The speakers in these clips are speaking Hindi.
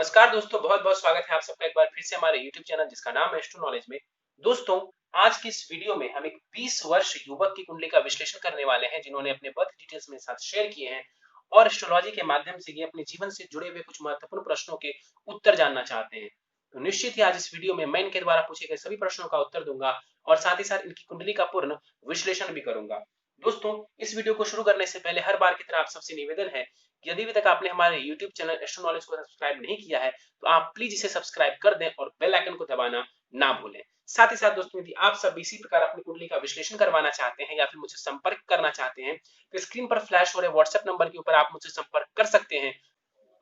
नमस्कार दोस्तों, बहुत बहुत स्वागत है आप सबका एक बार फिर से हमारे YouTube चैनल जिसका नाम है एस्ट्रो नॉलेज में। दोस्तों, आज की इस वीडियो में हम एक 20 वर्ष युवक की कुंडली का विश्लेषण करने वाले हैं जिन्होंने अपने बर्थ डिटेल्स मेरे साथ शेयर किए हैं और एस्ट्रोलॉजी के माध्यम से ये अपने जीवन से जुड़े हुए कुछ महत्वपूर्ण प्रश्नों के उत्तर जानना चाहते हैं। तो निश्चित ही आज इस वीडियो में मैं इनके द्वारा पूछे गए सभी प्रश्नों का उत्तर दूंगा और साथ ही साथ इनकी कुंडली का पूर्ण विश्लेषण भी करूंगा। दोस्तों, इस वीडियो को शुरू करने से पहले हर बार की तरह आप सबसे निवेदन है कि यदि अभी तक आपने हमारे YouTube चैनल एस्ट्रो नॉलेज को सब्सक्राइब नहीं किया है तो आप प्लीज इसे सब्सक्राइब कर दें और बेल आइकन को दबाना ना भूलें। साथ ही साथ दोस्तों, यदि आप सब इसी प्रकार अपनी कुंडली का विश्लेषण करवाना चाहते हैं या फिर मुझसे संपर्क करना चाहते हैं तो स्क्रीन पर फ्लैश हो रहे व्हाट्सएप नंबर के ऊपर आप मुझसे संपर्क कर सकते हैं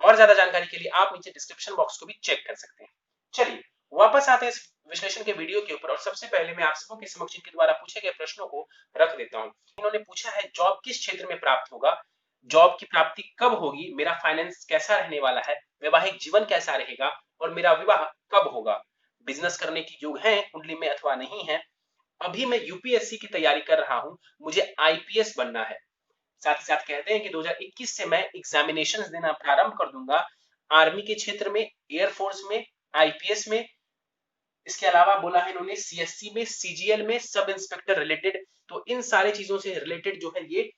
और ज्यादा जानकारी के लिए आप नीचे डिस्क्रिप्शन बॉक्स को भी चेक कर सकते हैं। चलिए वापस आते हैं इस विश्लेषण के वीडियो के ऊपर और सबसे पहले मैं आप सबों के समक्ष इनके द्वारा पूछे गए प्रश्नों को रख देता हूं। इन्होंने पूछा है जॉब किस क्षेत्र में प्राप्त होगा, जॉब की प्राप्ति कब होगी, मेरा फाइनेंस कैसा रहने वाला है, वैवाहिक जीवन कैसा रहेगा और मेरा विवाह कब होगा, बिजनेस करने की योग है कुंडली में अथवा नहीं है, अभी मैं यूपीएससी की तैयारी कर रहा हूं, मुझे आईपीएस बनना है। साथ ही साथ कहते हैं कि 2021 से मैं एग्जामिनेशंस देना प्रारंभ कर दूंगा, आर्मी के क्षेत्र में, एयरफोर्स में, आईपीएस में। इसके अलावा बोला है इन्होंने सीएससी में, सीजीएल में, सब इंस्पेक्टर रिलेटेड। तो इन सारी चीजों से रिलेटेड जो है ये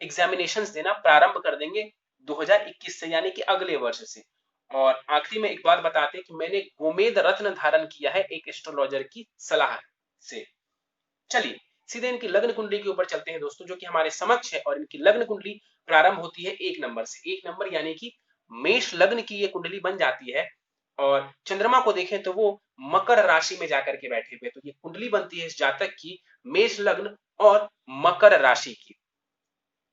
एग्जामिनेशंस देना प्रारंभ कर देंगे 2021 से, यानी कि अगले वर्ष से। और आखिरी में एक बात बताते हैं कि मैंने गोमेद रत्न धारण किया है एक एस्ट्रोलॉजर की सलाह से। चलिए सीधे इनकी लग्न कुंडली के ऊपर चलते हैं दोस्तों, जो कि हमारे समक्ष है। और इनकी लग्न कुंडली प्रारंभ होती है 1 नंबर से। 1 नंबर यानी कि मेष लग्न की ये कुंडली बन जाती है। और चंद्रमा को देखें तो वो मकर राशि में जाकर के बैठे हुए, तो ये कुंडली बनती है इस जातक की मेष लग्न और मकर राशि की।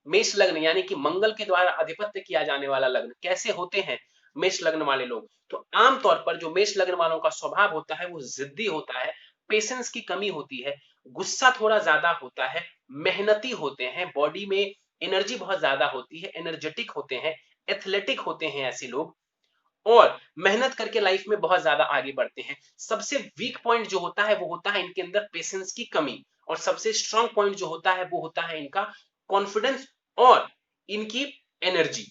मेष लग्न यानी कि मंगल के द्वारा अधिपत्य किया जाने वाला लग्न। कैसे होते हैं मेष लग्न वाले लोग? तो आमतौर पर जो मेष लग्न वालों का स्वभाव होता है वो जिद्दी होता है, पेशेंस की कमी होती है, गुस्सा थोड़ा ज्यादा होता है, मेहनती होते हैं, बॉडी में एनर्जी बहुत ज्यादा होती है, एनर्जेटिक होते हैं, एथलेटिक होते हैं ऐसे लोग, और मेहनत करके लाइफ में बहुत ज्यादा आगे बढ़ते हैं। सबसे वीक पॉइंट जो होता है वो होता है इनके अंदर पेशेंस की कमी, और सबसे स्ट्रांग पॉइंट जो होता है वो होता है इनका कॉन्फिडेंस और इनकी एनर्जी।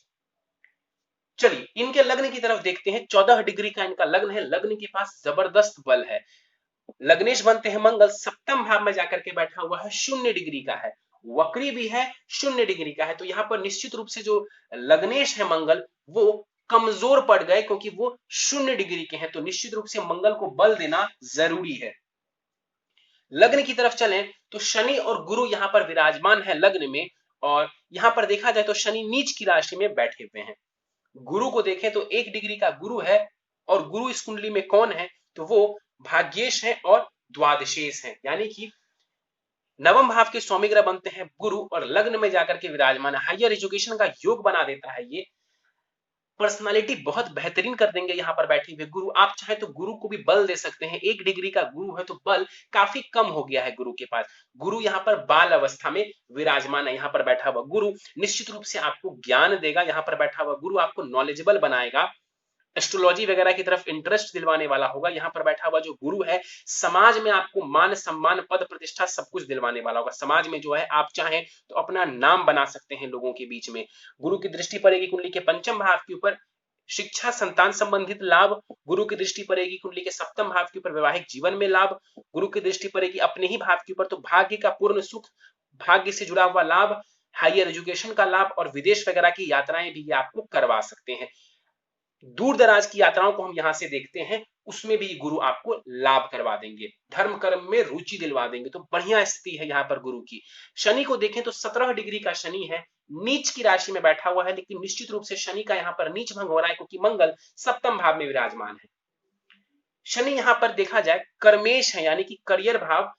चलिए इनके लग्न की तरफ देखते हैं। 14 डिग्री का इनका लग्न है, लग्न के पास जबरदस्त बल है। लग्नेश बनते हैं मंगल, सप्तम भाव में जाकर के बैठा हुआ है, 0 डिग्री का है, वक्री भी है, 0 डिग्री का है। तो यहां पर निश्चित रूप से जो लग्नेश है मंगल वो कमजोर पड़ गए क्योंकि वो 0 डिग्री के हैं। तो निश्चित रूप से मंगल को बल देना जरूरी है। लग्न की तरफ चलें तो शनि और गुरु यहां पर विराजमान है लग्न में, और यहां पर देखा जाए तो शनि नीच की राशि में बैठे हुए हैं। गुरु को देखें तो 1 डिग्री का गुरु है, और गुरु इस कुंडली में कौन है? तो वो भाग्येश है और द्वादशेश है, यानी कि नवम भाव के स्वामी ग्रह बनते हैं गुरु और लग्न में जाकर के विराजमान है। हायर एजुकेशन का योग बना देता है ये, पर्सनालिटी बहुत बेहतरीन कर देंगे यहाँ पर बैठे हुए गुरु। आप चाहे तो गुरु को भी बल दे सकते हैं। 1 डिग्री का गुरु है तो बल काफी कम हो गया है गुरु के पास। गुरु यहाँ पर बाल अवस्था में विराजमान है। यहाँ पर बैठा हुआ गुरु निश्चित रूप से आपको ज्ञान देगा। यहाँ पर बैठा हुआ गुरु आपको नॉलेजेबल बनाएगा, एस्ट्रोलॉजी वगैरह की तरफ इंटरेस्ट दिलवाने वाला होगा। यहाँ पर बैठा हुआ जो गुरु है समाज में आपको मान सम्मान पद प्रतिष्ठा सब कुछ दिलवाने वाला होगा। समाज में जो है आप चाहें तो अपना नाम बना सकते हैं लोगों के बीच में। गुरु की दृष्टि पड़ेगी कुंडली के पंचम भाव के ऊपर, शिक्षा संतान संबंधित लाभ। गुरु की दृष्टि पड़ेगी कुंडली के सप्तम भाव के ऊपर, वैवाहिक जीवन में लाभ। गुरु की दृष्टि पड़ेगी अपने ही भाव के ऊपर तो भाग्य का पूर्ण सुख, भाग्य से जुड़ा हुआ लाभ, हायर एजुकेशन का लाभ और विदेश वगैरह की यात्राएं भी ये आपको करवा सकते हैं। दूर दराज की यात्राओं को हम यहां से देखते हैं, उसमें भी गुरु आपको लाभ करवा देंगे, धर्म कर्म में रुचि दिलवा देंगे। तो बढ़िया स्थिति है यहाँ पर गुरु की। शनि को देखें तो 17 डिग्री का शनि है, नीच की राशि में बैठा हुआ है, लेकिन निश्चित रूप से शनि का यहाँ पर नीच भंग हो रहा है क्योंकि मंगल सप्तम भाव में विराजमान है। शनि यहाँ पर देखा जाए कर्मेश है, यानी कि करियर भाव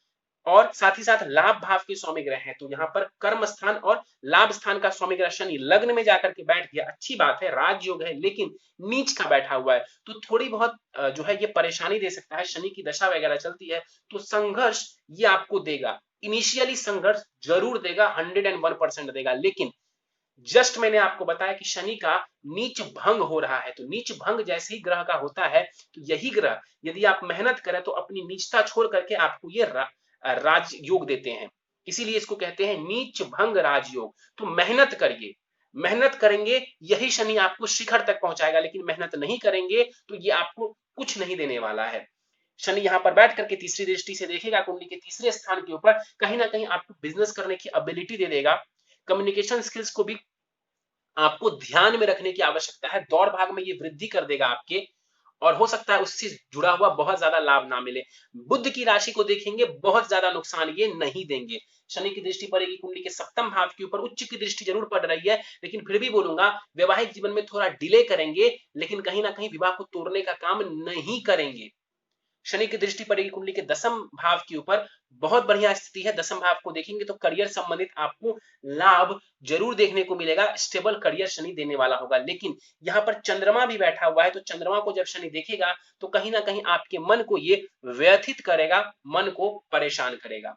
और साथ ही साथ लाभ भाव के स्वामी ग्रह हैं। तो यहाँ पर कर्म स्थान और लाभ स्थान का स्वामी ग्रह शनि लग्न में जाकर के बैठ गया, अच्छी बात है, राजयोग है, लेकिन नीच का बैठा हुआ है तो थोड़ी बहुत जो है ये परेशानी दे सकता है। शनि की दशा वगैरह चलती है तो संघर्ष ये आपको देगा, इनिशियली संघर्ष जरूर देगा, 101% देगा। लेकिन जस्ट मैंने आपको बताया कि शनि का नीच भंग हो रहा है, तो नीच भंग जैसे ही ग्रह का होता है तो यही ग्रह यदि आप मेहनत करें तो अपनी नीचता छोड़ करके आपको ये राजयोग देते हैं। इसीलिए इसको कहते हैं नीच भंग राजयोग। तो मेहनत करिए, मेहनत करेंगे यही शनि आपको शिखर तक पहुंचाएगा, लेकिन मेहनत नहीं करेंगे तो ये आपको कुछ नहीं देने वाला है। शनि यहां पर बैठ करके तीसरी दृष्टि से देखेगा कुंडली के तीसरे स्थान के ऊपर, कहीं ना कहीं आपको बिजनेस करने की एबिलिटी दे देगा। कम्युनिकेशन स्किल्स को भी आपको ध्यान में रखने की आवश्यकता है, दौड़ भाग में ये वृद्धि कर देगा आपके, और हो सकता है उससे जुड़ा हुआ बहुत ज्यादा लाभ ना मिले। बुध की राशि को देखेंगे, बहुत ज्यादा नुकसान ये नहीं देंगे। शनि की दृष्टि पड़ेगी कुंडली के सप्तम भाव के ऊपर, उच्च की दृष्टि जरूर पड़ रही है, लेकिन फिर भी बोलूंगा वैवाहिक जीवन में थोड़ा डिले करेंगे, लेकिन कहीं ना कहीं विवाह को तोड़ने का काम नहीं करेंगे। शनि की दृष्टि पड़ेगी कुंडली के दसम भाव के ऊपर, बहुत बढ़िया स्थिति है। दसम भाव को देखेंगे तो करियर संबंधित आपको लाभ जरूर देखने को मिलेगा, स्टेबल करियर शनि देने वाला होगा। लेकिन यहाँ पर चंद्रमा भी बैठा हुआ है, तो चंद्रमा को जब शनि देखेगा तो कहीं ना कहीं आपके मन को ये व्यथित करेगा, मन को परेशान करेगा।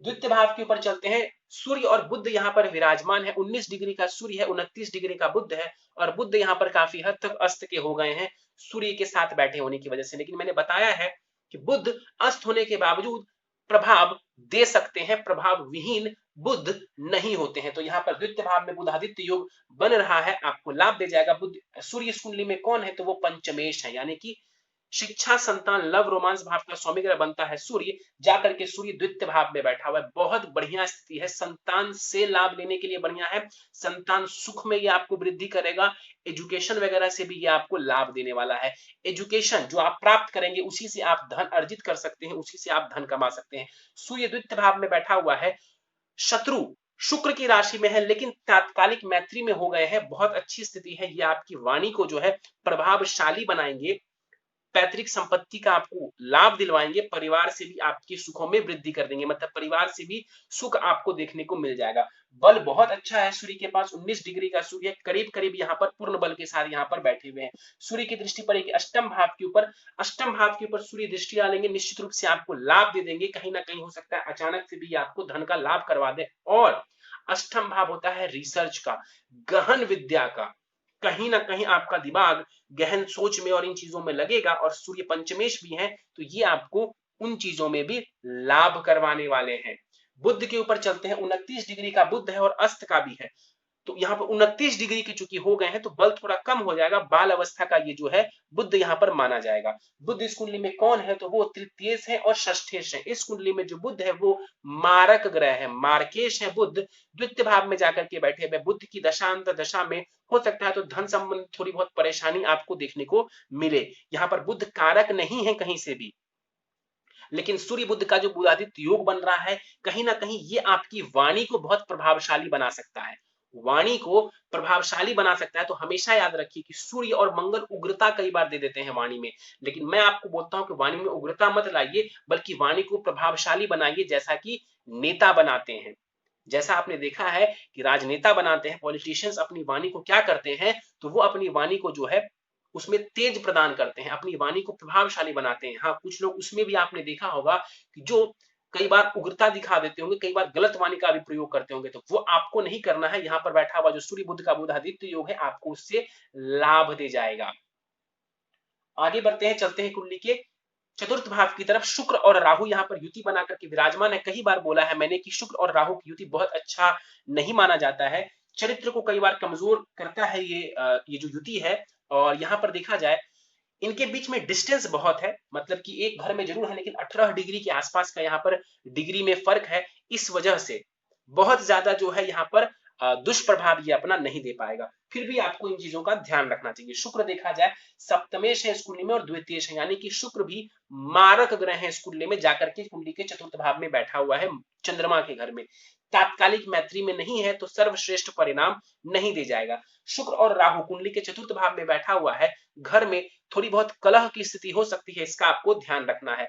द्वितीय भाव के ऊपर चलते हैं। सूर्य और बुध यहाँ पर विराजमान है, 19 डिग्री का सूर्य है, 29 डिग्री का बुध है, और बुध यहाँ पर काफी हद तक अस्त के हो गए हैं सूर्य के साथ बैठे होने की वजह से। लेकिन मैंने बताया है कि बुध अस्त होने के बावजूद प्रभाव दे सकते हैं, प्रभाव विहीन बुध नहीं होते हैं। तो यहाँ पर द्वितीय भाव में बुधादित्य योग बन रहा है, आपको लाभ दे जाएगा। बुध सूर्य इस कुंडली में कौन है, तो वो पंचमेश है, यानी कि शिक्षा, संतान, लव, रोमांस भाव का स्वामी ग्रह बनता है सूर्य, जाकर के सूर्य द्वितीय भाव में बैठा हुआ है। बहुत बढ़िया स्थिति है, संतान से लाभ लेने के लिए बढ़िया है, संतान सुख में ये आपको वृद्धि करेगा, एजुकेशन वगैरह से भी ये आपको लाभ देने वाला है। एजुकेशन जो आप प्राप्त करेंगे उसी से आप धन अर्जित कर सकते हैं, उसी से आप धन कमा सकते हैं। सूर्य द्वितीय भाव में बैठा हुआ है, शत्रु शुक्र की राशि में है, लेकिन तात्कालिक मैत्री में हो गए हैं, बहुत अच्छी स्थिति है। ये आपकी वाणी को जो है प्रभावशाली बनाएंगे, पैतृक संपत्ति का आपको लाभ दिलवाएंगे, परिवार से भी आपके सुखों में वृद्धि कर देंगे, मतलब परिवार से भी सुख आपको देखने को मिल जाएगा। बल बहुत अच्छा है सूर्य के पास, 19 डिग्री का सूर्य करीब करीब यहाँ पर पूर्ण बल के साथ यहाँ पर बैठे हुए हैं। सूर्य की दृष्टि पड़ेगी अष्टम भाव के ऊपर, अष्टम भाव के ऊपर सूर्य दृष्टि डालेंगे, निश्चित रूप से आपको लाभ दे देंगे। कहीं ना कहीं हो सकता है अचानक से भी आपको धन का लाभ करवा दे। और अष्टम भाव होता है रिसर्च का, गहन विद्या का, कहीं ना कहीं आपका दिमाग गहन सोच में और इन चीजों में लगेगा, और सूर्य पंचमेश भी है, तो ये आपको उन चीजों में भी लाभ करवाने वाले हैं। बुध के ऊपर चलते हैं, 29 डिग्री का बुध है और अस्त का भी है, तो यहाँ पर 29 डिग्री के चूंकि हो गए हैं तो बल थोड़ा कम हो जाएगा, बाल अवस्था का ये जो है बुध यहाँ पर माना जाएगा। बुध इस कुंडली में कौन है, तो वो तृतीयेश है और षष्ठेश है। इस कुंडली में जो बुध है वो मारक ग्रह है, मार्केश है बुध, द्वितीय भाव में जाकर के बैठे हुए। बुध की दशांत दशा में हो सकता है तो धन संबंधी थोड़ी बहुत परेशानी आपको देखने को मिले। यहाँ पर बुध कारक नहीं है कहीं से भी, लेकिन सूर्य बुध का जो बुधादित्य योग बन रहा है, कहीं ना कहीं ये आपकी वाणी को बहुत प्रभावशाली बना सकता है, वाणी को प्रभावशाली बना सकता है। तो हमेशा याद रखिए कि सूर्य और मंगल उग्रता कई बार दे देते हैं वाणी में, लेकिन मैं आपको बोलता हूं कि वाणी में उग्रता मत लाइए, बल्कि वाणी को प्रभावशाली बनाइए, जैसा कि नेता बनाते हैं। जैसा आपने देखा है कि राजनेता बनाते हैं, पॉलिटिशियंस अपनी वाणी को क्या करते हैं, तो वो अपनी वाणी को जो है उसमें तेज प्रदान करते हैं, अपनी वाणी को प्रभावशाली बनाते हैं। हाँ, कुछ लोग उसमें भी आपने देखा होगा कि जो कई बार उग्रता दिखा देते होंगे, कई बार गलत वाणी का भी प्रयोग करते होंगे, तो वो आपको नहीं करना है। यहाँ पर बैठा हुआ जो सूर्य बुध का बुधादित्य योग है, आपको उससे लाभ दे जाएगा। आगे बढ़ते हैं, चलते हैं कुंडली के चतुर्थ भाव की तरफ। शुक्र और राहु यहाँ पर युति बना करके विराजमान है। कई बार बोला है मैंने कि शुक्र और राहु की युति बहुत अच्छा नहीं माना जाता है, चरित्र को कई बार कमजोर करता है ये जो युति है। और यहाँ पर देखा जाए इनके बीच में डिस्टेंस बहुत है, मतलब कि एक घर में जरूर है, लेकिन 18 डिग्री के आसपास का यहाँ पर डिग्री में फर्क है। इस वजह से बहुत ज्यादा जो है यहाँ पर दुष्प्रभाव ये अपना नहीं दे पाएगा। फिर भी आपको इन चीजों का ध्यान रखना चाहिए। शुक्र देखा जाए सप्तमेश है इस कुंडली में और द्वितीयेश है, यानी कि शुक्र भी मारक ग्रह है इस कुंडली में, जाकर के कुंडली के चतुर्थ भाव में बैठा हुआ है चंद्रमा के घर में। तात्कालिक मैत्री में नहीं है तो सर्वश्रेष्ठ परिणाम नहीं दे जाएगा। शुक्र और राहु कुंडली के चतुर्थ भाव में बैठा हुआ है, घर में थोड़ी बहुत कलह की स्थिति हो सकती है, इसका आपको ध्यान रखना है।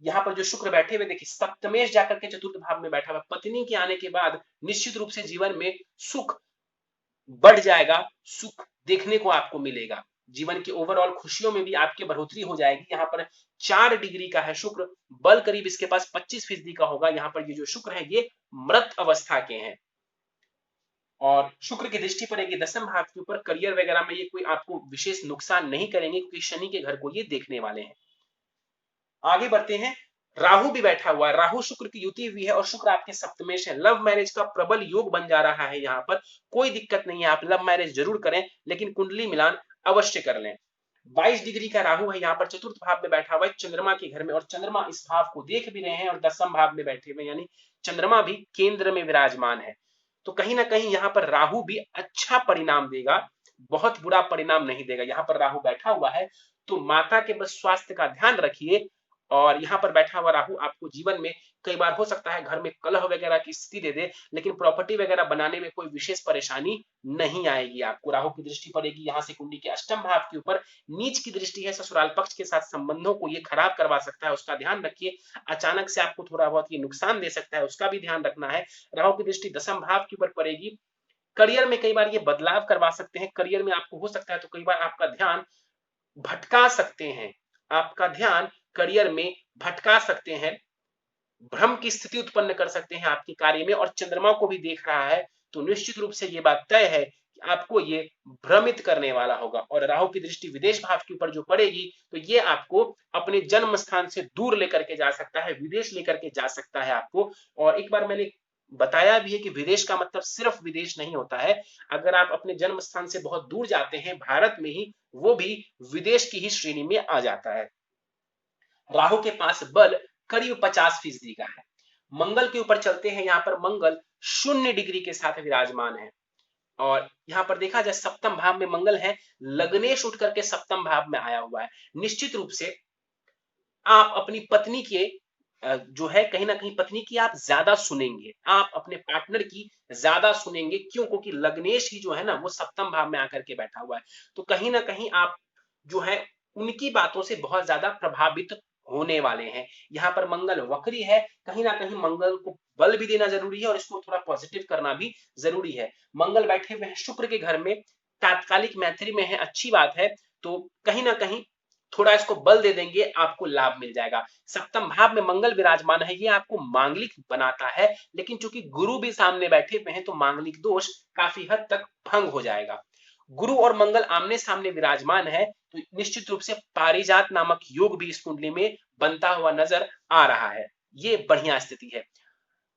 यहाँ पर जो शुक्र बैठे हुए देखिए सप्तमेश जाकर के चतुर्थ भाव में बैठा हुआ, पत्नी के आने के बाद निश्चित रूप से जीवन में सुख बढ़ जाएगा, सुख देखने को आपको मिलेगा, जीवन की ओवरऑल खुशियों में भी आपकी बढ़ोतरी हो जाएगी। यहाँ पर 4 डिग्री का है शुक्र, बल करीब इसके पास 25% का होगा। यहाँ पर ये जो शुक्र है ये मृत अवस्था के हैं, और शुक्र की दृष्टि पड़ेगी दसम भाव के ऊपर। करियर वगैरह में ये कोई आपको विशेष नुकसान नहीं करेंगे, क्योंकि शनि के घर को ये देखने वाले हैं। आगे बढ़ते हैं, राहु भी बैठा हुआ है, राहु शुक्र की युति हुई है और शुक्र आपके सप्तमेश है। लव मैरिज का प्रबल योग बन जा रहा है यहाँ पर, कोई दिक्कत नहीं है, आप लव मैरिज जरूर करें, लेकिन कुंडली मिलान अवश्य कर लें। 22 डिग्री का राहु है यहाँ पर, चतुर्थ भाव में बैठा हुआ है चंद्रमा के घर में, और चंद्रमा इस भाव को देख भी रहे हैं और दसम भाव में बैठे हुए, यानी चंद्रमा भी केंद्र में विराजमान है। तो कहीं ना कहीं यहाँ पर राहु भी अच्छा परिणाम देगा, बहुत बुरा परिणाम नहीं देगा। यहाँ पर राहु बैठा हुआ है, तो माता के बस स्वास्थ्य का ध्यान रखिए। और यहाँ पर बैठा हुआ राहु आपको जीवन में कई बार हो सकता है घर में कलह वगैरह की स्थिति दे दे, लेकिन प्रॉपर्टी वगैरह बनाने में कोई विशेष परेशानी नहीं आएगी आपको। राहु की दृष्टि पड़ेगी यहाँ से कुंडली के अष्टम भाव के ऊपर, नीच की दृष्टि है, ससुराल पक्ष के साथ संबंधों को ये खराब करवा सकता है, उसका ध्यान रखिए। अचानक से आपको थोड़ा बहुत ये नुकसान दे सकता है, उसका भी ध्यान रखना है। राहु की दृष्टि दसम भाव के ऊपर पड़ेगी, करियर में कई बार ये बदलाव करवा सकते हैं, करियर में आपको हो सकता है तो कई बार आपका ध्यान भटका सकते हैं, आपका ध्यान करियर में भटका सकते हैं, भ्रम की स्थिति उत्पन्न कर सकते हैं आपके कार्य में। और चंद्रमा को भी देख रहा है, तो निश्चित रूप से ये बात तय है कि आपको ये भ्रमित करने वाला होगा। और राहु की दृष्टि विदेश भाव के ऊपर जो पड़ेगी, तो ये आपको अपने जन्म स्थान से दूर लेकर के जा सकता है, विदेश लेकर के जा सकता है आपको। और एक बार मैंने बताया भी है कि विदेश का मतलब सिर्फ विदेश नहीं होता है, अगर आप अपने जन्म स्थान से बहुत दूर जाते हैं भारत में ही, वो भी विदेश की ही श्रेणी में आ जाता है। राहु के पास बल करीब 50% का है। मंगल के ऊपर चलते हैं, यहाँ पर मंगल 0 डिग्री के साथ विराजमान है। और यहाँ पर देखा जाए सप्तम भाव में मंगल है, लग्नेश उठ करके सप्तम भाव में आया हुआ है। निश्चित रूप से आप अपनी पत्नी के जो है कहीं ना कहीं पत्नी की आप ज्यादा सुनेंगे, आप अपने पार्टनर की ज्यादा सुनेंगे। क्यों? क्योंकि लग्नेश ही जो है ना वो सप्तम भाव में आकर के बैठा हुआ है, तो कहीं ना कहीं आप जो है उनकी बातों से बहुत ज्यादा प्रभावित होने वाले हैं। यहाँ पर मंगल वक्री है, कहीं ना कहीं मंगल को बल भी देना जरूरी है और इसको थोड़ा पॉजिटिव करना भी जरूरी है। मंगल बैठे हुए हैं शुक्र के घर में, तात्कालिक मैत्री में है, अच्छी बात है, तो कहीं ना कहीं थोड़ा इसको बल दे देंगे, आपको लाभ मिल जाएगा। सप्तम भाव में मंगल विराजमान है, ये आपको मांगलिक बनाता है, लेकिन चूंकि गुरु भी सामने बैठे हुए हैं तो मांगलिक दोष काफी हद तक भंग हो जाएगा। गुरु और मंगल आमने सामने विराजमान है, तो निश्चित रूप से पारिजात नामक योग भी इस कुंडली में बनता हुआ नजर आ रहा है। ये बढ़िया स्थिति है।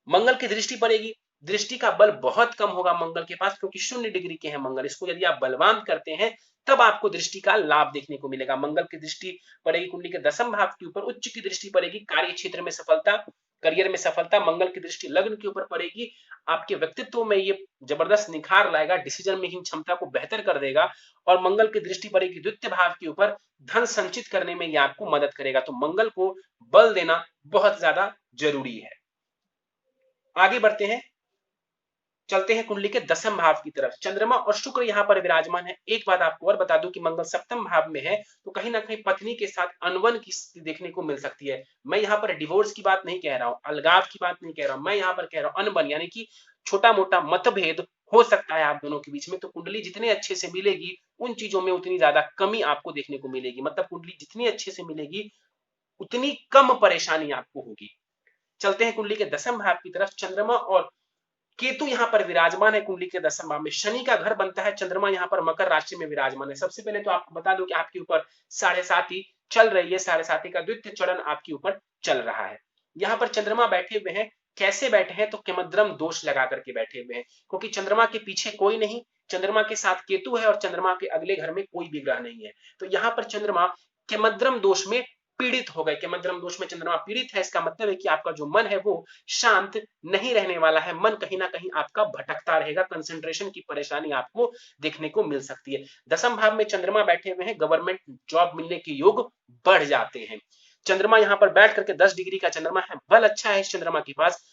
मंगल की दृष्टि पड़ेगी, दृष्टि का बल बहुत कम होगा मंगल के पास, क्योंकि 0 डिग्री के हैं मंगल। इसको यदि आप बलवान करते हैं तब आपको दृष्टि का लाभ देखने को मिलेगा। मंगल की दृष्टि पड़ेगी कुंडली के दसम भाव के ऊपर, उच्च की दृष्टि पड़ेगी, कार्य क्षेत्र में सफलता, करियर में सफलता। मंगल की दृष्टि लग्न के ऊपर पड़ेगी, आपके व्यक्तित्व में ये जबरदस्त निखार लाएगा, डिसीजन मेकिंग क्षमता को बेहतर कर देगा। और मंगल की दृष्टि पड़ेगी द्वितीय भाव के ऊपर, धन संचित करने में ये आपको मदद करेगा। तो मंगल को बल देना बहुत ज्यादा जरूरी है। आगे बढ़ते हैं, चलते हैं कुंडली के दसम भाव की तरफ। चंद्रमा और शुक्र यहाँ पर विराजमान है। एक बात आपको और बता दूं कि मंगल सप्तम भाव में है, तो कहीं ना कहीं पत्नी के साथ अनबन की स्थिति देखने को मिल सकती है। मैं यहाँ पर डिवोर्स की बात नहीं कह रहा हूँ, अलगाव की बात नहीं कह रहा हूँ, मैं यहाँ पर कह रहा हूँ अनबन, यानी कि छोटा मोटा मतभेद हो सकता है आप दोनों के बीच में। तो कुंडली जितने अच्छे से मिलेगी उन चीजों में उतनी ज्यादा कमी आपको देखने को मिलेगी, मतलब कुंडली जितनी अच्छे से मिलेगी उतनी कम परेशानी आपको होगी। चलते हैं कुंडली के दसम भाव की तरफ। चंद्रमा और केतु यहाँ पर विराजमान है कुंडली के दसम भाव में, शनि का घर बनता है। चंद्रमा यहाँ पर मकर राशि में विराजमान है। सबसे पहले तो आपको बता दूं कि आपके ऊपर 7.5 चल रही है, 7.5 का द्वितीय चरण आपके ऊपर चल रहा है। यहाँ पर चंद्रमा बैठे हुए हैं, कैसे बैठे हैं? तो केमद्रम दोष लगा करके बैठे हुए हैं, क्योंकि चंद्रमा के पीछे कोई नहीं, चंद्रमा के साथ केतु है और चंद्रमा के अगले घर में कोई भी ग्रह नहीं है। तो यहाँ पर चंद्रमा केमद्रम दोष में पीड़ित हो गए। केमद्रम दोष में चंद्रमा पीड़ित है, इसका मतलब है कि आपका जो मन है वो शांत नहीं रहने वाला है, मन कहीं ना कहीं आपका भटकता रहेगा, कंसंट्रेशन की परेशानी आपको देखने को मिल सकती है। दसम भाव में चंद्रमा बैठे हुए हैं, गवर्नमेंट जॉब मिलने के योग बढ़ जाते हैं। चंद्रमा यहाँ पर बैठ करके 10 डिग्री का चंद्रमा है, बल अच्छा है इस चंद्रमा के पास।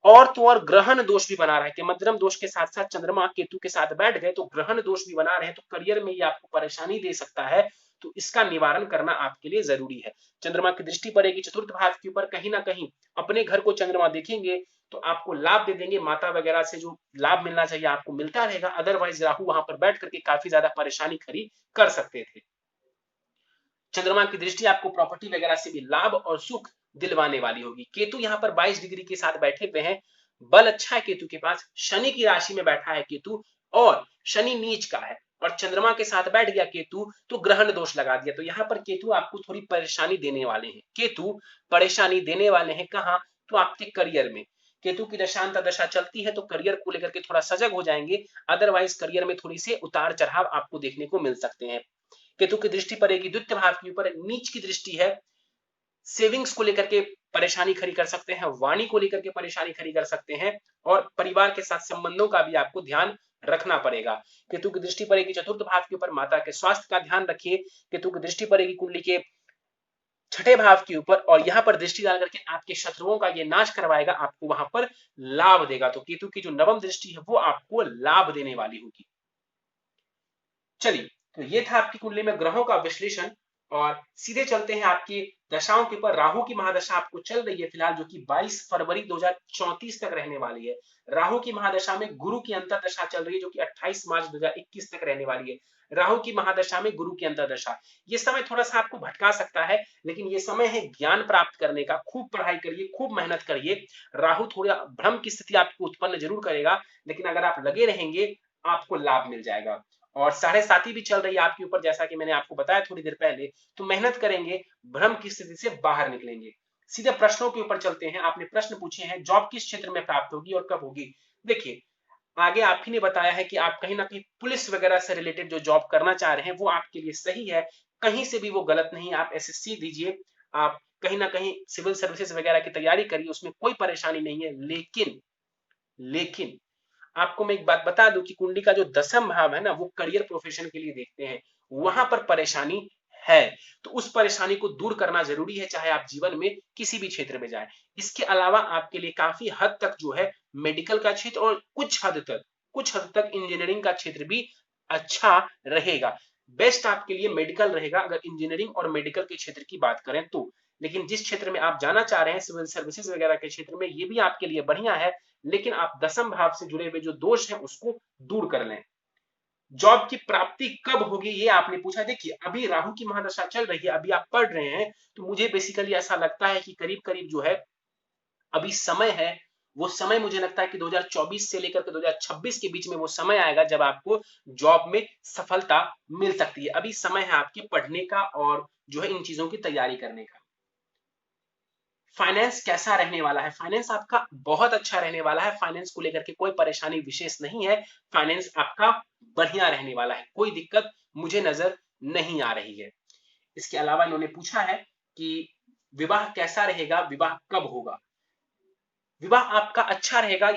और तो और ग्रहण दोष भी बना रहा है, कि मध्यम दोष के साथ साथ चंद्रमा केतु के साथ बैठ गए तो ग्रहण दोष भी बना रहे हैं, तो करियर में ये आपको परेशानी दे सकता है, तो इसका निवारण करना आपके लिए जरूरी है। चंद्रमा की दृष्टि पड़ेगी चतुर्थ भाव के ऊपर, कहीं ना कहीं अपने घर को चंद्रमा देखेंगे तो आपको लाभ दे देंगे, माता वगैरह से जो लाभ मिलना चाहिए आपको मिलता रहेगा। अदरवाइज राहु वहां पर बैठ करके काफी ज्यादा परेशानी खड़ी कर सकते थे। चंद्रमा की दृष्टि आपको प्रॉपर्टी वगैरह से भी लाभ और सुख दिलवाने वाली होगी। केतु यहाँ पर 22 डिग्री के साथ बैठे हुए हैं, बल अच्छा है केतु के पास, शनि की राशि में बैठा है केतु और शनि नीच का है। और चंद्रमा के साथ बैठ गया केतु तो ग्रहण दोष लगा दिया। तो यहाँ पर केतु आपको थोड़ी परेशानी देने वाले हैं। केतु परेशानी देने वाले हैं कहाँ? तो आपके करियर में। केतु की दशांत दशा चलती है तो करियर को लेकर के थोड़ा सजग हो जाएंगे, अदरवाइज करियर में थोड़ी सी उतार चढ़ाव आपको देखने को मिल सकते हैं। केतु की दृष्टि पड़ेगी द्वितीय भाव के ऊपर, नीच की दृष्टि है। सेविंग्स को लेकर के परेशानी खड़ी कर सकते हैं, वाणी को लेकर के परेशानी खड़ी कर सकते हैं, और परिवार के साथ संबंधों का भी आपको ध्यान रखना पड़ेगा। केतु की दृष्टि पड़ेगी चतुर्थ भाव के ऊपर, माता के स्वास्थ्य का ध्यान रखिए। केतु की दृष्टि पड़ेगी कुंडली के छठे भाव के ऊपर और यहां पर दृष्टि डाल करके आपके शत्रुओं का ये नाश करवाएगा, आपको वहां पर लाभ देगा। तो केतु की जो नवम दृष्टि है वो आपको लाभ देने वाली होगी। चलिए, तो ये था आपकी कुंडली में ग्रहों का विश्लेषण, और सीधे चलते हैं आपकी दशाओं के ऊपर। राहु की महादशा आपको चल रही है फिलहाल, जो कि 22 फरवरी 2034 तक रहने वाली है। राहु की महादशा में गुरु की अंतरदशा चल रही है, जो कि 28 मार्च 2021 तक रहने वाली है। राहु की महादशा में गुरु की अंतरदशा, ये समय थोड़ा सा आपको भटका सकता है, लेकिन ये समय है ज्ञान प्राप्त करने का। खूब पढ़ाई करिए, खूब मेहनत करिए। राहु थोड़ा भ्रम की स्थिति आपको उत्पन्न जरूर करेगा, लेकिन अगर आप लगे रहेंगे आपको लाभ मिल जाएगा। और 7.5 भी चल रही है आपके ऊपर, जैसा कि मैंने आपको बताया थोड़ी देर पहले। तो मेहनत करेंगे, भ्रम की स्थिति से बाहर निकलेंगे। सीधे प्रश्नों के ऊपर चलते हैं। आपने प्रश्न पूछे हैं जॉब किस क्षेत्र में प्राप्त होगी और कब होगी। देखिए, आगे आप ही ने बताया है कि आप कहीं ना कहीं पुलिस वगैरह से रिलेटेड जो जॉब करना चाह रहे हैं वो आपके लिए सही है, कहीं से भी वो गलत नहीं। आप एसएससी दीजिए, आप कहीं ना कहीं सिविल सर्विसेज वगैरह की तैयारी करिए, उसमें कोई परेशानी नहीं है। लेकिन आपको मैं एक बात बता दूं कि कुंडली का जो दसम भाव है ना, वो करियर प्रोफेशन के लिए देखते हैं, वहां पर परेशानी है। तो उस परेशानी को दूर करना जरूरी है, चाहे आप जीवन में किसी भी क्षेत्र में जाएं। इसके अलावा आपके लिए काफी हद तक जो है मेडिकल का क्षेत्र और कुछ हद तक इंजीनियरिंग का क्षेत्र भी अच्छा रहेगा। बेस्ट आपके लिए मेडिकल रहेगा अगर इंजीनियरिंग और मेडिकल के क्षेत्र की बात करें तो। लेकिन जिस क्षेत्र में आप जाना चाह रहे हैं सिविल सर्विसेज वगैरह के क्षेत्र में, ये भी आपके लिए बढ़िया है, लेकिन आप दसम भाव से जुड़े हुए जो दोष हैं उसको दूर कर लें। जॉब की प्राप्ति कब होगी ये आपने पूछा। देखिए, अभी राहु की महादशा चल रही है, अभी आप पढ़ रहे हैं, तो मुझे बेसिकली ऐसा लगता है कि करीब करीब जो है अभी समय है, वो समय मुझे लगता है कि 2024 से लेकर के 2026 के बीच में वो समय आएगा जब आपको जॉब में सफलता मिल सकती है। अभी समय है आपके पढ़ने का और जो है इन चीजों की तैयारी करने का। फाइनेंस कैसा रहने वाला है? फाइनेंस आपका बहुत अच्छा रहने वाला है, फाइनेंस को लेकर के कोई परेशानी विशेष नहीं है। फाइनेंस आपका बढ़िया रहने वाला है, कोई दिक्कत मुझे नजर नहीं आ रही है। इसके अलावा इन्होंने पूछा है कि विवाह कैसा रहेगा, विवाह कब होगा। विवाह आपका अच्छा रहेगा,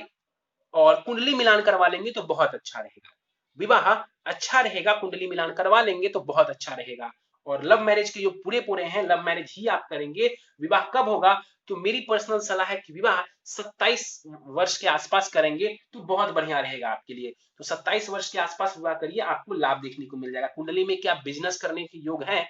और कुंडली मिलान करवा लेंगे तो बहुत अच्छा रहेगा। विवाह अच्छा रहेगा, कुंडली मिलान करवा लेंगे तो बहुत अच्छा रहेगा। और लव मैरिज के जो पूरे पूरे हैं, लव मैरिज ही आप करेंगे। विवाह कब होगा? तो मेरी पर्सनल सलाह है कि विवाह 27 वर्ष के आसपास करेंगे तो बहुत बढ़िया रहेगा आपके लिए। तो 27 वर्ष के आसपास विवाह करिए, आपको लाभ देखने को मिल जाएगा। कुंडली में क्या बिजनेस करने के योग है?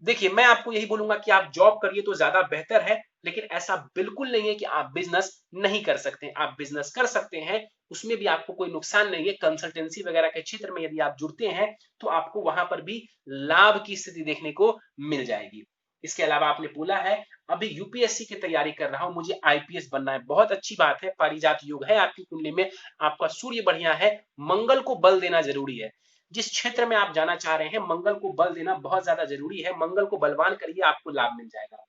देखिए, मैं आपको यही बोलूंगा कि आप जॉब करिए तो ज्यादा बेहतर है, लेकिन ऐसा बिल्कुल नहीं है कि आप बिजनेस नहीं कर सकते। आप बिजनेस कर सकते हैं, उसमें भी आपको कोई नुकसान नहीं है। कंसल्टेंसी वगैरह के क्षेत्र में यदि आप जुड़ते हैं तो आपको वहां पर भी लाभ की स्थिति देखने को मिल जाएगी। इसके अलावा आपने बोला है अभी यूपीएससी की तैयारी कर रहा हूं, मुझे आईपीएस बनना है। बहुत अच्छी बात है, पारिजात योग है आपकी कुंडली में, आपका सूर्य बढ़िया है। मंगल को बल देना जरूरी है। जिस क्षेत्र में आप जाना चाह रहे हैं, मंगल को बल देना बहुत ज्यादा जरूरी है। मंगल को बलवान करिए, आपको लाभ मिल जाएगा।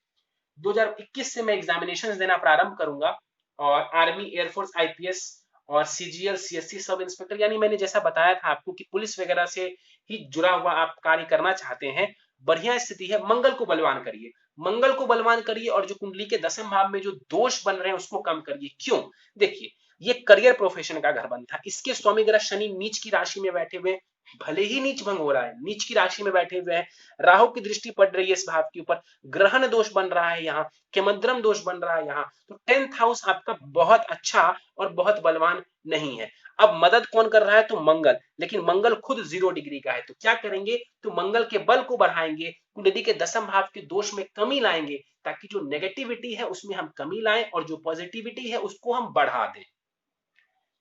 2021 से मैं एग्जामिनेशन देना प्रारंभ करूंगा, और आर्मी, एयरफोर्स, आईपीएस और सीजीएल, सीएससी सब इंस्पेक्टर, यानी मैंने जैसा बताया था आपको कि पुलिस वगैरह से ही जुड़ा हुआ आप कार्य करना चाहते हैं, बढ़िया स्थिति है। मंगल को बलवान करिए, मंगल को बलवान करिए, और जो कुंडली के दसम भाव में जो दोष बन रहे हैं उसको कम करिए। क्यों? देखिए, ये करियर प्रोफेशन का घर बन था, इसके स्वामी ग्रह शनि नीच की राशि में बैठे हुए, भले ही नीच भंग हो रहा है, नीच की राशि में बैठे हुए हैं। राहु की दृष्टि पड़ रही है इस भाव के ऊपर, ग्रहण दोष बन रहा है यहाँ, केमद्रम दोष बन रहा है यहाँ। तो 10th हाउस आपका बहुत अच्छा और बहुत बलवान नहीं है। अब मदद कौन कर रहा है? तो मंगल, लेकिन मंगल खुद 0 डिग्री का है। तो क्या करेंगे? तो मंगल के बल को बढ़ाएंगे, कुंडली के दसम भाव के दोष में कमी लाएंगे, ताकि जो नेगेटिविटी है उसमें हम कमी लाएं और जो पॉजिटिविटी है उसको हम बढ़ा दें।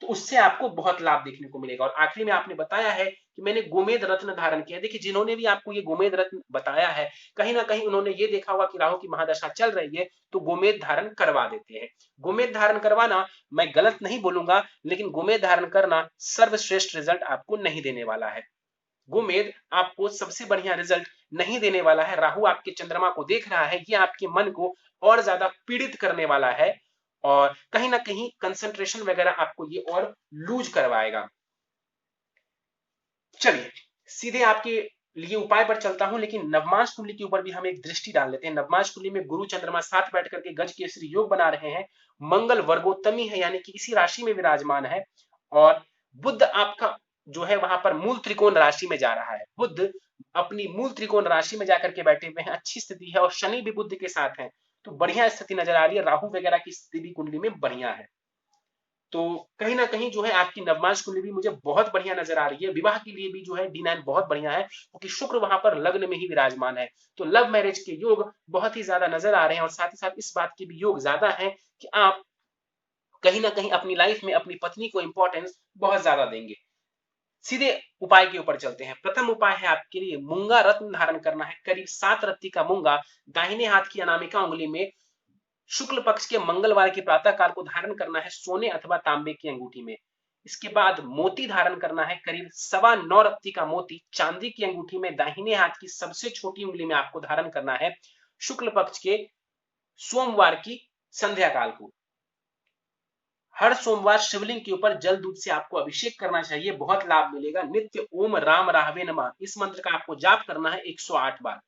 तो उससे आपको बहुत लाभ देखने को मिलेगा। और आखिरी में आपने बताया है कि मैंने गोमेद रत्न धारण किया। देखिए जिन्होंने भी आपको ये गोमेद रत्न बताया है, कहीं ना कहीं उन्होंने ये देखा होगा कि राहु की महादशा चल रही है तो गोमेद धारण करवा देते हैं। गोमेद धारण करवाना मैं गलत नहीं बोलूंगा, लेकिन गोमेद धारण करना सर्वश्रेष्ठ रिजल्ट आपको नहीं देने वाला है। गोमेद आपको सबसे बढ़िया रिजल्ट नहीं देने वाला है। राहु आपके चंद्रमा को देख रहा है, ये आपके मन को और ज्यादा पीड़ित करने वाला है और कहीं ना कहीं कंसंट्रेशन वगैरह आपको ये और लूज करवाएगा। चलिए सीधे आपके लिए उपाय पर चलता हूं, लेकिन नवमांश कुंडली के ऊपर भी हम एक दृष्टि डाल लेते हैं। नवमांश कुंडली में गुरु चंद्रमा साथ बैठ करके गज केसरी योग बना रहे हैं, मंगल वर्गोत्तमी है यानी कि इसी राशि में विराजमान है और बुध आपका जो है वहां पर मूल त्रिकोण राशि में जा रहा है। बुध अपनी मूल त्रिकोण राशि में जाकर के बैठे हुए हैं, अच्छी स्थिति है और शनि भी बुध के साथ है, तो बढ़िया स्थिति नजर आ रही है। राहु वगैरह की स्थिति भी कुंडली में बढ़िया है, तो कहीं ना कहीं जो है आपकी नवमांश कुंडली भी मुझे बहुत बढ़िया नजर आ रही है। विवाह के लिए भी जो है D9 बहुत बढ़िया है, क्योंकि शुक्र वहां पर लग्न में ही विराजमान है, तो लव मैरिज के योग बहुत ही ज्यादा नजर आ रहे हैं और साथ ही साथ इस बात के भी योग ज्यादा है कि आप कहीं ना कहीं अपनी लाइफ में अपनी पत्नी को इंपॉर्टेंस बहुत ज्यादा देंगे। सीधे उपाय के ऊपर चलते हैं। प्रथम उपाय है आपके लिए मूंगा रत्न धारण करना है, करीब 7 रत्ती का मूंगा दाहिने हाथ की अनामिका उंगली में शुक्ल पक्ष के मंगलवार के प्रातः काल को धारण करना है सोने अथवा तांबे की अंगूठी में। इसके बाद मोती धारण करना है, करीब 9.25 रत्ती का मोती चांदी की अंगूठी में दाहिने हाथ की सबसे छोटी उंगली में आपको धारण करना है शुक्ल पक्ष के सोमवार की संध्या काल को। हर सोमवार शिवलिंग के ऊपर जल दूध से आपको अभिषेक करना चाहिए, बहुत लाभ मिलेगा। नित्य ओम राम राहवे नमः इस मंत्र का आपको जाप करना है 108 बार।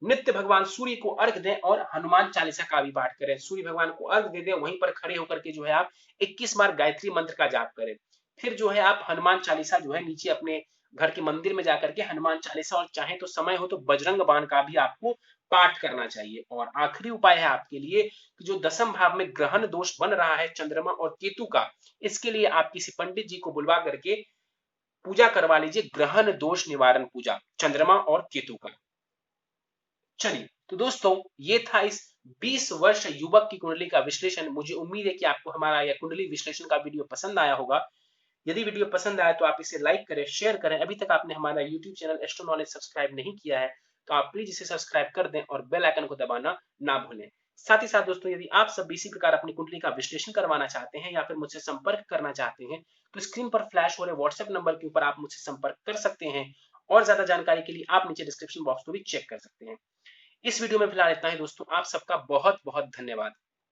नित्य भगवान सूर्य को अर्घ दें और हनुमान चालीसा का भी पाठ करें। सूर्य भगवान को अर्घ दे दें, वहीं पर खड़े होकर के जो है आप 21 बार गायत्री मंत्र का जाप करें। फिर जो है आप हनुमान चालीसा जो है नीचे अपने घर के मंदिर में जाकर के हनुमान चालीसा और चाहे तो समय हो तो बजरंग बाण का भी आपको पाठ करना चाहिए। और आखिरी उपाय है आपके लिए कि जो दसम भाव में ग्रहण दोष बन रहा है चंद्रमा और केतु का, इसके लिए आप किसी पंडित जी को बुलवा करके पूजा करवा लीजिए, ग्रहण दोष निवारण पूजा चंद्रमा और केतु का। चलिए तो दोस्तों ये था इस 20 वर्ष युवक की कुंडली का विश्लेषण। मुझे उम्मीद है कि आपको हमारा यह कुंडली विश्लेषण का वीडियो पसंद आया होगा। यदि वीडियो पसंद आया तो आप इसे लाइक करें, शेयर करें। अभी तक आपने हमारा YouTube channel astro knowledge subscribe नहीं किया है तो आप प्लीज इसे सब्सक्राइब कर दें और बेल आइकन को दबाना ना भूलें। साथ ही साथ दोस्तों यदि आप सब इसी प्रकार अपनी कुंडली का विश्लेषण करवाना चाहते हैं या फिर मुझसे संपर्क करना चाहते हैं तो स्क्रीन पर फ्लैश हो रहे व्हाट्सएप नंबर के ऊपर आप मुझसे संपर्क कर सकते हैं और ज्यादा जानकारी के लिए आप नीचे डिस्क्रिप्शन बॉक्स को भी चेक कर सकते हैं। इस वीडियो में फिलहाल इतना ही दोस्तों, आप सबका बहुत बहुत धन्यवाद।